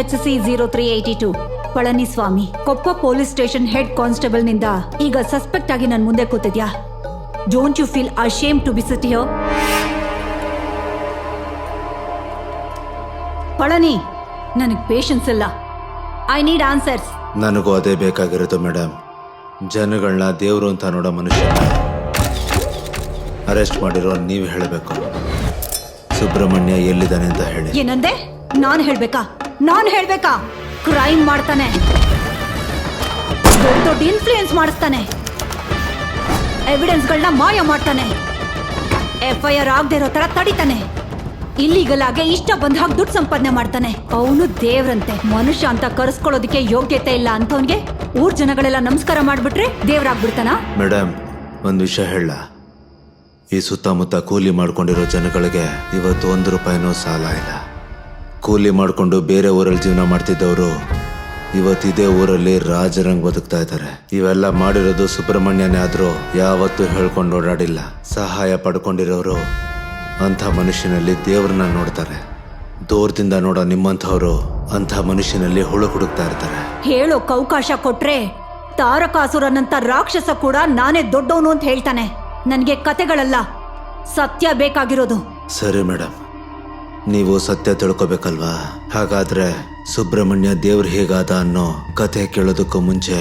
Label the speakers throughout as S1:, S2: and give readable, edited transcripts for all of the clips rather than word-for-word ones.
S1: HC0382 Palaniswamy, Koppa police station head constable ನಿಂದ ಈಗ suspect ಆಗಿ ನನ್ ಮುಂದೆ ಕೂತಿದ್ಯಾ. Don't you feel ashamed to be sit here? Palani, ನನಗೆ ಪೇಷನ್ಸ್ ಇಲ್ಲ. I need answers.
S2: ನನಗೂ ಅದೇ ಬೇಕಾಗಿರೋದು ಮೇಡಮ್. ಜನಗಳನ್ನ ದೇವರು ಅಂತ ನೋಡೋ ಮನುಷ್ಯ ಅರೆಸ್ಟ್ ಮಾಡಿರೋ ನೀವು ಹೇಳಬೇಕು. ಸುಬ್ರಹ್ಮಣ್ಯ ಎಲ್ಲಿದ್ದಾನೆ ಅಂತ ಹೇಳಿ.
S1: ಏನಂದೆ? ನಾನು ಹೇಳ್ಬೇಕಾ? ಕ್ರೈಮ್ ಮಾಡ್ತಾನೆ, ದೊಡ್ಡ ಇನ್ಫ್ಲೂಯೆನ್ಸ್ ಮಾಡಿಸ್ತಾನೆ, ಎವಿಡೆನ್ಸ್ಗಳನ್ನ ಮಾಯ ಮಾಡ್ತಾನೆ, FIR ಆಗದೆ ಇರೋ ತರ ತಡಿತಾನೆ, ಇಲ್ಲಿಗಲ್ ಆಗಿ ಇಷ್ಟ ಬಂದ ಹಾಗೆ ದುಡ್ಡು ಸಂಪಾದನೆ ಮಾಡ್ತಾನೆ. ಅವನು ದೇವ್ರಂತೆ. ಮನುಷ್ಯ ಅಂತ ಕರೆಸ್ಕೊಳ್ಳೋದಕ್ಕೆ ಯೋಗ್ಯತೆ ಇಲ್ಲ ಅಂತವನ್ಗೆ ಊರ್ ಜನಗಳೆಲ್ಲ ನಮಸ್ಕಾರ ಮಾಡ್ಬಿಟ್ರೆ ದೇವ್ರಾಗ್ಬಿಡ್ತಾನ?
S2: ಮೇಡಮ್, ಒಂದು ವಿಷಯ ಹೇಳ. ಈ ಸುತ್ತಮುತ್ತ ಕೂಲಿ ಮಾಡ್ಕೊಂಡಿರೋ ಜನಗಳಿಗೆ ಇವತ್ತು 1 ರೂಪಾಯಿನೂ ಸಾಲ ಇಲ್ಲ. ಕೂಲಿ ಮಾಡ್ಕೊಂಡು ಬೇರೆ ಊರಲ್ಲಿ ಜೀವನ ಮಾಡ್ತಿದ್ದವರು ಇವತ್ತು ಇದೇ ಊರಲ್ಲಿ ರಾಜರಂಗ್ ಬದುಕ್ತಾ ಇದ್ದಾರೆ. ಇವೆಲ್ಲ ಮಾಡಿರೋದು ಸುಬ್ರಹ್ಮಣ್ಯನೇ ಆದ್ರೂ ಯಾವತ್ತೂ ಹೇಳ್ಕೊಂಡು ಓಡಾಡಿಲ್ಲ. ಸಹಾಯ ಪಡ್ಕೊಂಡಿರೋರು ಅಂಥ ಮನುಷ್ಯನಲ್ಲಿ ದೇವ್ರನ್ನ ನೋಡ್ತಾರೆ. ದೂರದಿಂದ ನೋಡೋ ನಿಮ್ಮಂಥವ್ರು ಅಂಥ ಮನುಷ್ಯನಲ್ಲಿ ಹುಳು ಹುಡುಕ್ತಾ ಇರ್ತಾರೆ.
S1: ಹೇಳೋಕ್ ಅವಕಾಶ ಕೊಟ್ರೆ ತಾರಕಾಸುರನಂತ ರಾಕ್ಷಸ ಕೂಡ ನಾನೇ ದೊಡ್ಡವನು ಅಂತ ಹೇಳ್ತಾನೆ. ನನಗೆ ಕತೆಗಳಲ್ಲ, ಸತ್ಯ ಬೇಕಾಗಿರೋದು.
S2: ಸರಿ ಮೇಡಮ್, ನೀವು ಸತ್ಯ ತಿಳ್ಕೊಬೇಕಲ್ವಾ? ಹಾಗಾದ್ರೆ ಸುಬ್ರಹ್ಮಣ್ಯ ದೇವ್ರು ಹೇಗಾದ ಅನ್ನೋ ಕತೆ ಕೇಳೋದಕ್ಕೂ ಮುಂಚೆ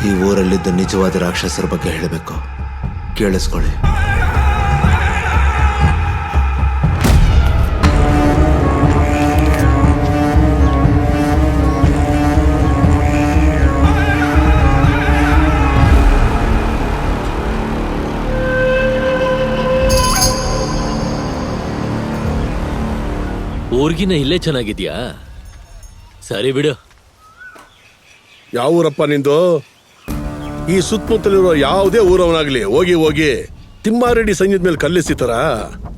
S2: ಈ ಊರಲ್ಲಿದ್ದ ನಿಜವಾದ ರಾಕ್ಷಸರ ಬಗ್ಗೆ ಹೇಳಬೇಕು. ಕೇಳಿಸ್ಕೊಳ್ಳಿ.
S3: ಊರ್ಗಿನ ಇಲ್ಲೇ ಚೆನ್ನಾಗಿದ್ಯಾ? ಸರಿ ಬಿಡು.
S4: ಯಾವ ಊರಪ್ಪ ನಿಂದು? ಈ ಸುತ್ತಮುತ್ತಲಿರೋ ಯಾವುದೇ ಊರವನಾಗ್ಲಿ ಹೋಗಿ ತಿಮ್ಮಾರೆಡ್ಡಿ ಸಂಗೀತ ಮೇಲೆ ಕಲ್ಲಿಸಿತಾರ?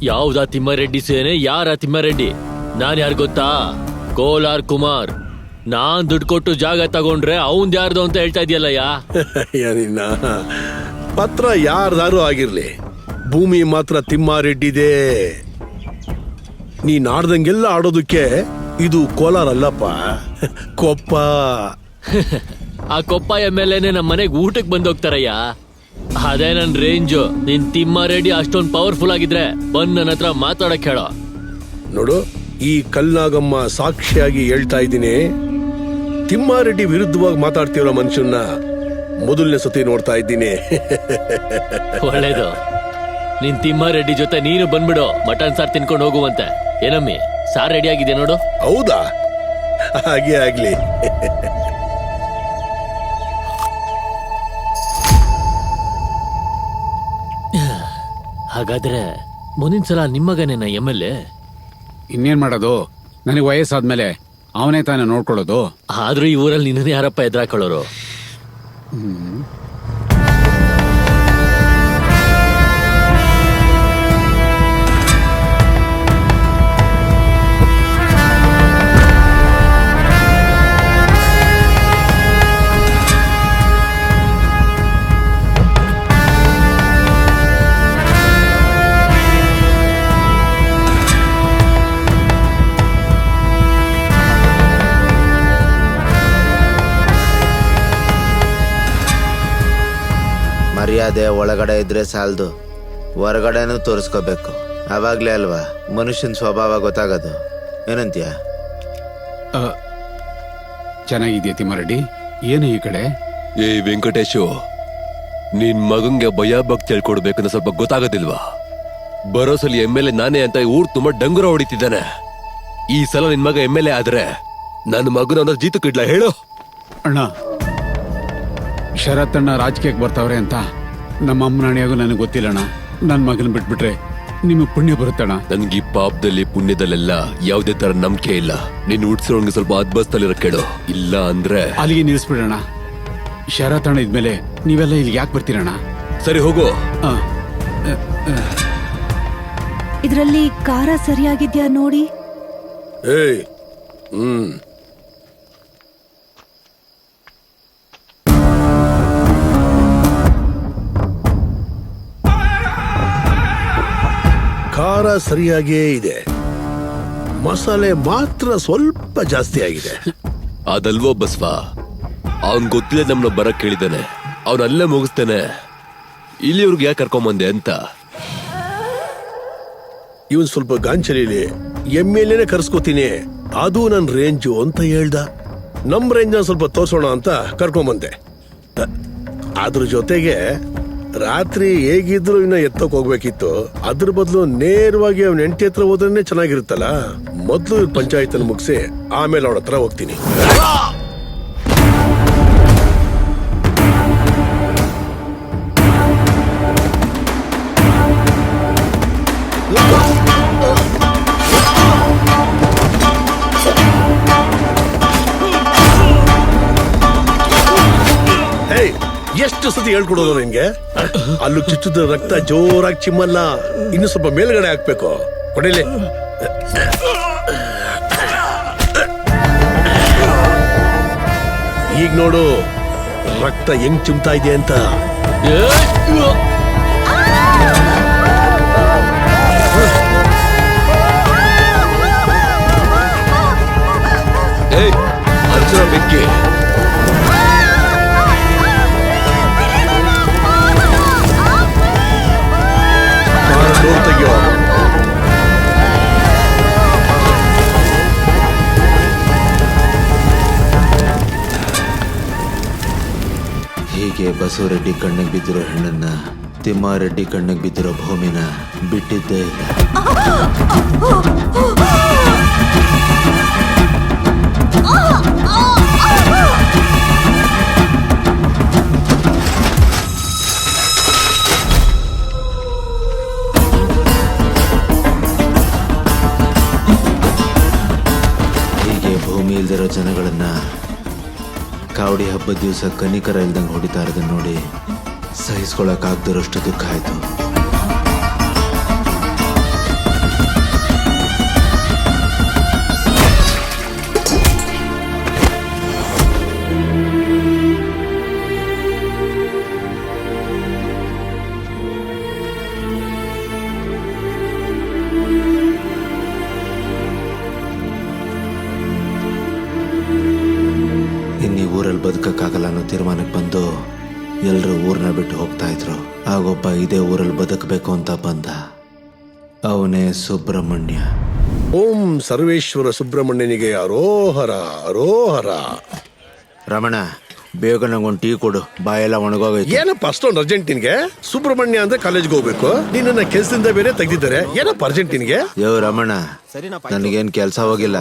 S3: ಯಾವ್ದಾ ತಿಮ್ಮಾರೆಡ್ಡಿ ಸೇನೆ? ಯಾರ ತಿಮ್ಮಾರೆಡ್ಡಿ? ನಾನ್ ಯಾರು ಗೊತ್ತಾ? ಕೋಲಾರ್ ಕುಮಾರ್. ನಾನ್ ದುಡ್ಡು ಕೊಟ್ಟು ಜಾಗ ತಗೊಂಡ್ರೆ ಅವಂದ್ ಯಾರ್ದು ಅಂತ ಹೇಳ್ತಾ ಇದೆಯಲ್ಲಯ್ಯ.
S4: ನಿನ್ನ ಪತ್ರ ಯಾರ್ದಾರು ಆಗಿರ್ಲಿ, ಭೂಮಿ ಮಾತ್ರ ತಿಮ್ಮಾರೆಡ್ಡಿದೆ. ನೀನ್ ಆಡ್ದಂಗೆಲ್ಲ ಆಡೋದಕ್ಕೆ ಇದು ಕೋಲಾರ ಅಲ್ಲಪ್ಪ, ಕೊಪ್ಪ.
S3: ಆ ಕೊಪ್ಪ MLAನೇ ನಮ್ಮ ಮನೆಗ್ ಊಟಕ್ಕೆ ಬಂದೋಗ್ತಾರಯ್ಯ. ಅದೇ ನನ್ ರೇಂಜು. ನಿನ್ ತಿಮ್ಮಾರೆಡ್ಡಿ ಅಷ್ಟೊಂದು ಪವರ್ಫುಲ್ ಆಗಿದ್ರೆ ಬಂದ್ ನನ್ನ ಹತ್ರ ಮಾತಾಡಕ್ ಹೇಳೋ.
S4: ನೋಡು, ಈ ಕಲ್ನಾಗಮ್ಮ ಸಾಕ್ಷಿಯಾಗಿ ಹೇಳ್ತಾ ಇದ್ದೀನಿ, ತಿಮ್ಮಾರೆಡ್ಡಿ ವಿರುದ್ಧವಾಗಿ ಮಾತಾಡ್ತಿರೋ ಮನುಷ್ಯನ್ನ ಮೊದಲನೇ ಸತಿ ನೋಡ್ತಾ ಇದ್ದೀನಿ.
S3: ಒಳ್ಳೇದು. ನಿನ್ ತಿಮ್ಮಾರೆಡ್ಡಿ ಜೊತೆ ನೀನು ಬಂದ್ಬಿಡು, ಮಟನ್ ಸಾರ್ ತಿನ್ಕೊಂಡು ಹೋಗುವಂತೆ. ಏನಮ್ಮಿ, ಸಾರ್ ರೆಡಿ ಆಗಿದೆ ನೋಡು.
S4: ಹೌದಾ? ಹಾಗೆ ಆಗ್ಲಿ.
S3: ಹಾಗಾದ್ರೆ ಮುಂದಿನ ಸಲ ನಿಮ್ಮಗನೇನ MLA?
S5: ಇನ್ನೇನ್ ಮಾಡೋದು? ನನಗೆ ವಯಸ್ಸಾದ್ಮೇಲೆ ಅವನೇ ತಾನೇ ನೋಡ್ಕೊಳ್ಳೋದು.
S3: ಆದ್ರೂ ಈ ಊರಲ್ಲಿ ನಿನ್ನ ಯಾರಪ್ಪ ಎದುರಾಕೊಳ್ಳೋರು?
S2: ಮರ್ಯಾದೆ ಒಳಗಡೆ ಇದ್ರೆ ಸಾಲದು, ಹೊರಗಡೆನೂ ತೋರಿಸ್ಕೋಬೇಕು. ಅವಾಗ್ಲೇ ಅಲ್ವಾ ಮನುಷ್ಯನ ಸ್ವಭಾವ ಗೊತ್ತಾಗೋದು. ಏನಂತೀಯ?
S5: ಚೆನ್ನಾಗಿದ್ಯಾ ತಿಮ್ಮಾರೆಡ್ಡಿ? ಏನು ಈ ಕಡೆ?
S6: ಏ ವೆಂಕಟೇಶು, ನಿನ್ ಮಗಂಗೆ ಭಯ ಭಕ್ತಿ ಹೇಳ್ಕೊಡ್ಬೇಕಂತ ಸ್ವಲ್ಪ ಗೊತ್ತಾಗೋದಿಲ್ವಾ? ಬರೋಸಲಿ MLA ನಾನೇ ಅಂತ ಊರ್ ತುಂಬಾ ಡಂಗುರ ಹೊಡಿತಿದ್ದಾನೆ. ಈ ಸಲ ನಿನ್ ಮಗ MLA ಆದ್ರೆ ನನ್ನ ಮಗನ ಜೀತಕ್ಕಿಡ್ಲ ಹೇಳು.
S5: ಅಣ್ಣ, ಶರತ್ತಣ್ಣ ರಾಜಕೀಯಕ್ಕೆ ಬರ್ತಾವ್ರೆ ಅಂತ ನಮ್ಮ ಅಮ್ಮನ ಹಣೆಯಾಗೂ ನನಗೆ ಗೊತ್ತಿಲ್ಲಣ್ಣ. ನನ್ನ ಮಗನ ಬಿಟ್ಬಿಟ್ರೆ ನಿಮಗೆ ಪುಣ್ಯ ಬರುತ್ತಣ್ಣ.
S6: ನನ್ಗೆ ಈ ಪಾಪದಲ್ಲಿ ಪುಣ್ಯದಲ್ಲೆಲ್ಲ ಯಾವುದೇ ತರ ನಂಬಿಕೆ ಇಲ್ಲ. ನೀನ್ ಉಡ್ಸೋನ್ಗೆ ಸ್ವಲ್ಪ ಅದ್ಬಸ್ತಲ್ಲಿರೋ ಕೇಳು, ಇಲ್ಲ ಅಂದ್ರೆ
S5: ಅಲ್ಲಿಗೆ ನಿಲ್ಲಿಸ್ಬಿಡೋಣ. ಶರತ್ತಣ್ಣ ಇದ್ಮೇಲೆ ನೀವೆಲ್ಲ ಇಲ್ಲಿಗೆ ಯಾಕೆ ಬರ್ತೀರಣ್ಣ?
S6: ಸರಿ ಹೋಗು.
S1: ಇದ್ರಲ್ಲಿ ಖಾರ ಸರಿಯಾಗಿದ್ಯಾ ನೋಡಿ.
S4: ಏಯ್, ಖಾರ ಸರಿಯಾಗಿಯೇ ಇದೆ. ಮಸಾಲೆ ಮಾತ್ರ ಸ್ವಲ್ಪ ಜಾಸ್ತಿ ಆಗಿದೆ.
S6: ಅದಲ್ವೋ ಬಸ್ವ, ಅವನ್ ಗೊತ್ತಿಲ್ಲ ನಮ್ನ ಬರಕ್ ಕೇಳಿದಾನೆ. ಅವನ್ ಅಲ್ಲೇ ಮುಗಿಸ್ತಾನೆ. ಇಲ್ಲಿವ್ರಿಗೆ ಯಾಕೆ ಕರ್ಕೊಂಬಂದೆ ಅಂತ.
S4: ಇವನ್ ಸ್ವಲ್ಪ ಗಾಂಚಲಿಲಿ ಎಮ್ಮೆಲ್ಲೆನೆ ಕರ್ಸ್ಕೋತೀನಿ, ಅದು ನನ್ ರೇಂಜು ಅಂತ ಹೇಳ್ದ. ನಮ್ ರೇಂಜ್ ಸ್ವಲ್ಪ ತೋರ್ಸೋಣ ಅಂತ ಕರ್ಕೊಂಬಂದೆ. ಅದ್ರ ಜೊತೆಗೆ ರಾತ್ರಿ ಹೇಗಿದ್ರು ಇನ್ನ ಎತ್ತಕ್ ಹೋಗ್ಬೇಕಿತ್ತು. ಅದ್ರ ಬದಲು ನೇರವಾಗಿ ಅವ್ನ ಹೆಂಡತಿ ಹತ್ರ ಹೋದ್ರೆ ಚೆನ್ನಾಗಿರುತ್ತಲ್ಲ. ಮೊದ್ಲು ಪಂಚಾಯತ್ ಮುಗಿಸಿ ಆಮೇಲೆ ಅವಳ ಹತ್ರ ಹೋಗ್ತೀನಿ. ಎಷ್ಟು ಸತಿ ಹೇಳ್ಕೊಡೋದು ನಿನ್ಗೆ? ಅಲ್ಲೂ ಚುಚ್ಚುದ ರಕ್ತ ಜೋರಾಗಿ ಚಿಮ್ಮಲ್ಲ, ಇನ್ನು ಸ್ವಲ್ಪ ಮೇಲ್ಗಡೆ ಹಾಕ್ಬೇಕು. ಕೊಡಿಲಿ. ಈಗ ನೋಡು ರಕ್ತ ಹೆಂಗ್ ಚಿಮ್ತಾ ಇದೆ ಅಂತ.
S6: ಅರ್ಜುನ ಬೆಂಕಿ.
S4: ತೆಗಿಯೋ.
S2: ಹೀಗೆ ಬಸವರೆಡ್ಡಿ ಕಣ್ಣಿಗೆ ಬಿದ್ದಿರೋ ಹೆಣ್ಣನ್ನ, ತಿಮ್ಮಾರೆಡ್ಡಿ ಕಣ್ಣಿಗೆ ಬಿದ್ದಿರೋ ಭೂಮಿನ ಬಿಟ್ಟಿದ್ದೇ ಇಲ್ಲ. ಭೂಮಿ ಇಲ್ದಿರೋ ಜನಗಳನ್ನ ಕಾವಡಿ ಹಬ್ಬದ ದಿವಸ ಕನಿಕರ ಇಲ್ದಂಗೆ ಹೊಡಿತಾ ಇರೋದನ್ನ ನೋಡಿ ಸಹಿಸ್ಕೊಳಕ್ ಆಗ್ದಿರೋಷ್ಟು ದುಃಖ ಆಯ್ತು. ಊರಲ್ಲಿ ಬದುಕಕ್ಕಾಗಲ್ಲ ಅನ್ನೋ ತೀರ್ಮಾನಕ್ಕೆ ಬಂದು ಎಲ್ಲರೂ ಊರನ್ನ ಬಿಟ್ಟು ಹೋಗ್ತಾ ಇದ್ರು. ಆಗೊಬ್ಬ ಇದೇ ಊರಲ್ಲಿ ಬದುಕಬೇಕು ಅಂತ ಬಂದ. ಅವನೇ ಸುಬ್ರಹ್ಮಣ್ಯ.
S4: ಓಂ ಸರ್ವೇಶ್ವರ ಸುಬ್ರಹ್ಮಣ್ಯನಿಗೆ ಅರೋಹರ ಅರೋಹರ.
S2: ರಮಣ, ಬೇಗ ನಂಗೊಂದು ಟೀ ಕೊಡು, ಬಾಯೆಲ್ಲ ಒಣಗೋಗೈತೆ.
S4: ಏನಪ್ಪ ಅಷ್ಟೊಂದು ಅರ್ಜೆಂಟಿನ್ಗೆ? ಸುಬ್ರಹ್ಮಣ್ಯ ಅಂದ್ರೆ ಕಾಲೇಜ್ಗೆ ಹೋಗ್ಬೇಕು, ನಿನ್ನ ಕೆಲ್ಸದಿಂದ ಬೇರೆ ತೆಗ್ದಿದ್ದಾರೆ. ಏನಪ್ಪ ಅರ್ಜೆಂಟಿನ್ಗೆ?
S2: ಯೋ ರಮಣ, ನನಗೇನ್ ಕೆಲ್ಸ ಹೋಗಿಲ್ಲ,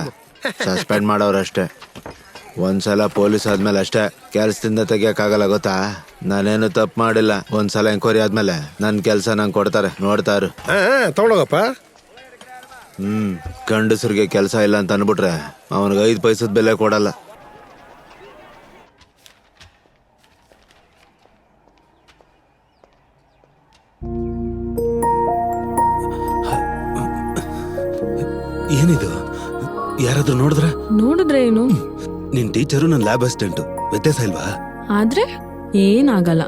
S2: ಸಸ್ಪೆಂಡ್ ಮಾಡೋರಷ್ಟೇ. ಒಂದ್ಸಲ ಪೊಲೀಸ್ ಆದ್ಮೇಲೆ ಅಷ್ಟೇ ಕೆಲ್ಸದಿಂದ ತೆಗಿಯಕ್ಕಾಗಲ್ಲ, ಗೊತ್ತಾ? ನಾನೇನು ತಪ್ಪು ಮಾಡಿಲ್ಲ. ಒಂದ್ಸಲ ಎಂಕ್ವೈರಿ ಆದ್ಮೇಲೆ ನನ್ ಕೆಲ್ಸ ನಂಗೆ ಕೊಡ್ತಾರೆ, ನೋಡ್ತಾರು.
S4: ತಗೊಳಗಪ್ಪ.
S2: ಗಂಡಸರಿಗೆ ಕೆಲ್ಸ ಇಲ್ಲ ಅಂತ ಅನ್ಬಿಟ್ರೆ ಅವನಿಗೆ 5 ಪೈಸದ ಬೆಲೆ ಕೊಡಲ್ಲ.
S7: ಏನಿದು? ಯಾರಾದ್ರೂ ನೋಡಿದ್ರೆ
S8: ಏನು?
S7: ನಿನ್ ಟೀಚರು ನನ್ನ ಲ್ಯಾಬ್ ಅಸಿಸ್ಟೆಂಟು, ವ್ಯತ್ಯಾಸ ಇಲ್ವಾ?
S8: ಆದ್ರೆ ಏನಾಗಲ್ಲ,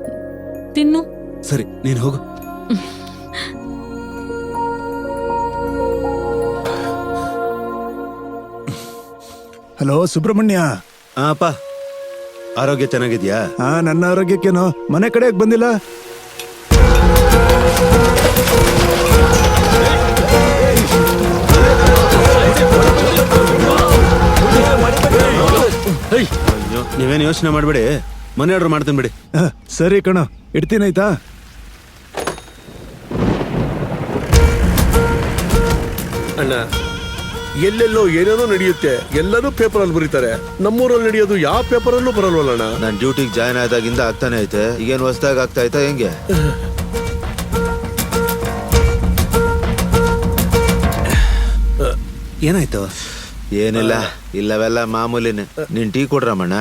S8: ತಿನ್ನು.
S7: ಸರಿ, ನೀನ್ ಹೋಗು.
S9: ಹಲೋ ಸುಬ್ರಹ್ಮಣ್ಯ.
S7: ಅಪ್ಪ, ಆರೋಗ್ಯ ಚೆನ್ನಾಗಿದ್ಯಾ?
S9: ನನ್ನ ಆರೋಗ್ಯಕ್ಕೇನೋ, ಮನೆ ಕಡೆಗೆ ಬಂದಿಲ್ಲ.
S7: ನೀವೇನು ಯೋಚನೆ ಮಾಡಬೇಡಿ, ಮನೆ ಆರ್ಡರ್ ಮಾಡ್ತೀನಿ ಬಿಡಿ.
S9: ಸರಿ ಕಣ, ಇಡ್ತೀನಾಯ್ತಾ?
S4: ಅಣ್ಣ, ಎಲ್ಲೆಲ್ಲೋ ಏನೇನೋ ನಡೆಯುತ್ತೆ, ಎಲ್ಲರೂ ಪೇಪರ್ ಅಲ್ಲಿ ಬರೀತಾರೆ. ನಮ್ಮೂರಲ್ಲಿ ನಡೆಯೋದು ಯಾವ ಪೇಪರ್ ಅಲ್ಲೂ ಬರಲ್ವಲ್ಲ.
S2: ನಾನು ಡ್ಯೂಟಿಗೆ ಜಾಯ್ನ್ ಆದಾಗಿಂದ ಆಗ್ತಾನೆ ಐತೆ, ಈಗೇನು ಹೊಸದಾಗಿ ಆಗ್ತಾ ಐತಾ ಹೆಂಗೆ?
S7: ಏನಾಯ್ತು?
S2: ಏನಿಲ್ಲ, ಇಲ್ಲವೆಲ್ಲ ಮಾಮೂಲಿನೇ. ನೀನ್ ಟೀ ಕೊಡ್ರಮ್ಮಣ್ಣ.